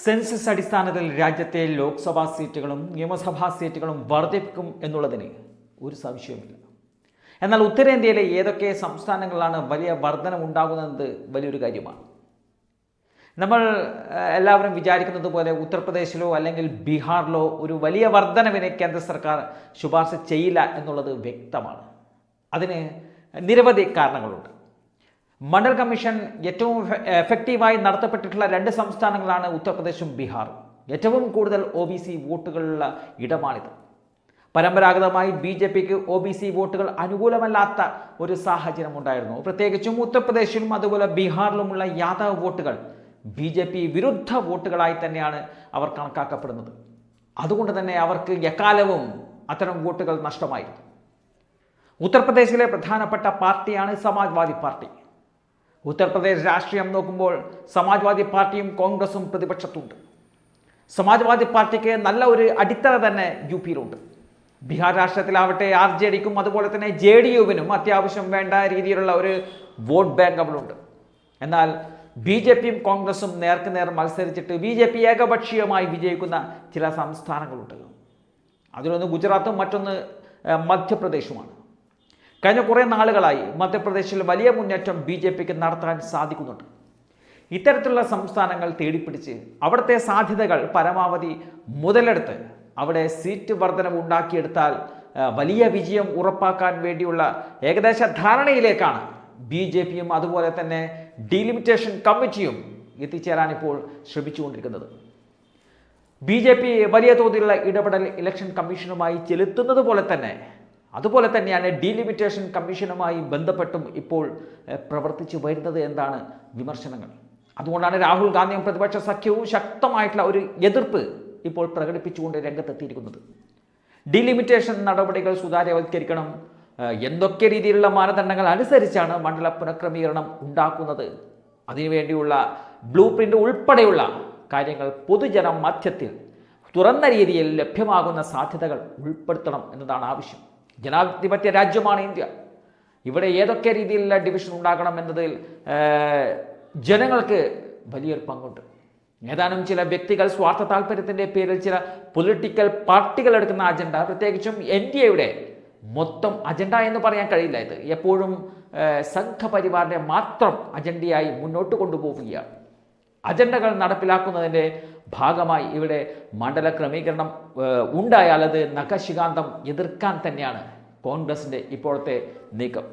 Census അടിസ്ഥാനത്തിൽ രാജ്യത്തെ ലോക്സഭാ സീറ്റുകളും നിയമസഭാ സീറ്റുകളും വർദ്ധിപ്പിക്കും എന്നുള്ളതിന് ഒരു സംശയവുമില്ല. എന്നാൽ ഉത്തരേന്ത്യയിലെ ഏതൊക്കെ സംസ്ഥാനങ്ങളിലാണ് വലിയ വർധനമുണ്ടാകുന്നത് വലിയൊരു കാര്യമാണ്. നമ്മൾ എല്ലാവരും വിചാരിക്കുന്നത് പോലെ ഉത്തർപ്രദേശിലോ അല്ലെങ്കിൽ ബീഹാറിലോ ഒരു വലിയ വർധനവിന് കേന്ദ്ര സർക്കാർ ശുപാർശ ചെയ്യില്ല എന്നുള്ളത് വ്യക്തമാണ്. അതിന് നിരവധി കാരണങ്ങളുണ്ട്. മണ്ഡൽ കമ്മീഷൻ ഏറ്റവും എഫക്റ്റീവായി നടത്തപ്പെട്ടിട്ടുള്ള രണ്ട് സംസ്ഥാനങ്ങളാണ് ഉത്തർപ്രദേശും ബീഹാറും. ഏറ്റവും കൂടുതൽ OBC വോട്ടുകളുള്ള ഇടമാണിത്. പരമ്പരാഗതമായി BJPക്ക് OBC വോട്ടുകൾ അനുകൂലമല്ലാത്ത ഒരു സാഹചര്യം ഉണ്ടായിരുന്നു. പ്രത്യേകിച്ചും ഉത്തർപ്രദേശിലും അതുപോലെ ബീഹാറിലുമുള്ള യാദവ് വോട്ടുകൾ BJP വിരുദ്ധ വോട്ടുകളായി തന്നെയാണ് അവർ കണക്കാക്കപ്പെടുന്നത്. അതുകൊണ്ട് തന്നെ അവർക്ക് എക്കാലവും അത്തരം വോട്ടുകൾ നഷ്ടമായിരുന്നു. ഉത്തർപ്രദേശിലെ പ്രധാനപ്പെട്ട പാർട്ടിയാണ് സമാജ്വാദി പാർട്ടി. ഉത്തർപ്രദേശ് രാഷ്ട്രീയം നോക്കുമ്പോൾ സമാജ്വാദി പാർട്ടിയും കോൺഗ്രസും പ്രതിപക്ഷത്തുണ്ട്. സമാജ്വാദി പാർട്ടിക്ക് നല്ല ഒരു അടിത്തറ തന്നെ UPയിലുണ്ട്. ബീഹാർ രാഷ്ട്രീയത്തിലാവട്ടെ RJDക്കും അതുപോലെ തന്നെ JDUവിനും അത്യാവശ്യം വേണ്ട രീതിയിലുള്ള ഒരു വോട്ട് ബാങ്ക് അവിടുണ്ട്. എന്നാൽ BJPയും കോൺഗ്രസും നേർക്കുനേർ മത്സരിച്ചിട്ട് BJP ഏകപക്ഷീയമായി വിജയിക്കുന്ന ചില സംസ്ഥാനങ്ങളുണ്ട്. അതിലൊന്ന് ഗുജറാത്തും മറ്റൊന്ന് മധ്യപ്രദേശുമാണ്. കഴിഞ്ഞ കുറേ നാളുകളായി മധ്യപ്രദേശിൽ വലിയ മുന്നേറ്റം BJPക്ക് നടത്താൻ സാധിക്കുന്നുണ്ട്. ഇത്തരത്തിലുള്ള സംസ്ഥാനങ്ങൾ തേടിപ്പിടിച്ച് അവിടുത്തെ സാധ്യതകൾ പരമാവധി മുതലെടുത്ത് അവിടെ സീറ്റ് വർധനവ് ഉണ്ടാക്കിയെടുത്താൽ വലിയ വിജയം ഉറപ്പാക്കാൻ വേണ്ടിയുള്ള ഏകദേശ ധാരണയിലേക്കാണ് BJPയും അതുപോലെ തന്നെ ഡീലിമിറ്റേഷൻ കമ്മിറ്റിയും എത്തിച്ചേരാൻ ഇപ്പോൾ ശ്രമിച്ചുകൊണ്ടിരിക്കുന്നത്. BJP വലിയ തോതിലുള്ള ഇടപെടൽ ഇലക്ഷൻ കമ്മീഷനുമായി ചെലുത്തുന്നത് പോലെ തന്നെ അതുപോലെ തന്നെയാണ് ഡീലിമിറ്റേഷൻ കമ്മീഷനുമായി ബന്ധപ്പെട്ടും ഇപ്പോൾ പ്രവർത്തിച്ചു വരുന്നത് എന്നാണ് വിമർശനങ്ങൾ. അതുകൊണ്ടാണ് രാഹുൽ ഗാന്ധിയും പ്രതിപക്ഷ സഖ്യവും ശക്തമായിട്ടുള്ള ഒരു എതിർപ്പ് ഇപ്പോൾ പ്രകടിപ്പിച്ചുകൊണ്ട് രംഗത്തെത്തിയിരിക്കുന്നത്. ഡീലിമിറ്റേഷൻ നടപടികൾ സുതാര്യവൽക്കരിക്കണം, എന്തൊക്കെ രീതിയിലുള്ള മാനദണ്ഡങ്ങൾ അനുസരിച്ചാണ് മണ്ഡല പുനഃക്രമീകരണം ഉണ്ടാക്കുന്നത്, അതിനുവേണ്ടിയുള്ള ബ്ലൂ പ്രിൻ്റ് ഉൾപ്പെടെയുള്ള കാര്യങ്ങൾ പൊതുജന മധ്യത്തിൽ തുറന്ന രീതിയിൽ ലഭ്യമാകുന്ന സാധ്യതകൾ ഉൾപ്പെടുത്തണം എന്നതാണ് ആവശ്യം. ജനാധിപത്യ രാജ്യമാണ് ഇന്ത്യ. ഇവിടെ ഏതൊക്കെ രീതിയിലുള്ള ഡിവിഷൻ ഉണ്ടാകണം എന്നതിൽ ജനങ്ങൾക്ക് വലിയൊരു പങ്കുണ്ട്. ഏതാനും ചില വ്യക്തികൾ സ്വാർത്ഥ താല്പര്യത്തിൻ്റെ പേരിൽ ചില പൊളിറ്റിക്കൽ പാർട്ടികൾ എടുക്കുന്ന അജണ്ട, പ്രത്യേകിച്ചും NDAയുടെ മൊത്തം അജണ്ട എന്ന് പറയാൻ കഴിയില്ല. ഇത് എപ്പോഴും സംഘപരിവാറിൻ്റെ മാത്രം അജണ്ടയായി മുന്നോട്ട് കൊണ്ടുപോവുകയാണ്. അജണ്ടകൾ നടപ്പിലാക്കുന്നതിൻ്റെ ഭാഗമായി ഇവിടെ മണ്ഡല ക്രമീകരണം ഉണ്ടായാൽ അത് നഖശികാന്തം എതിർക്കാൻ തന്നെയാണ് കോൺഗ്രസിൻ്റെ ഇപ്പോഴത്തെ നീക്കം.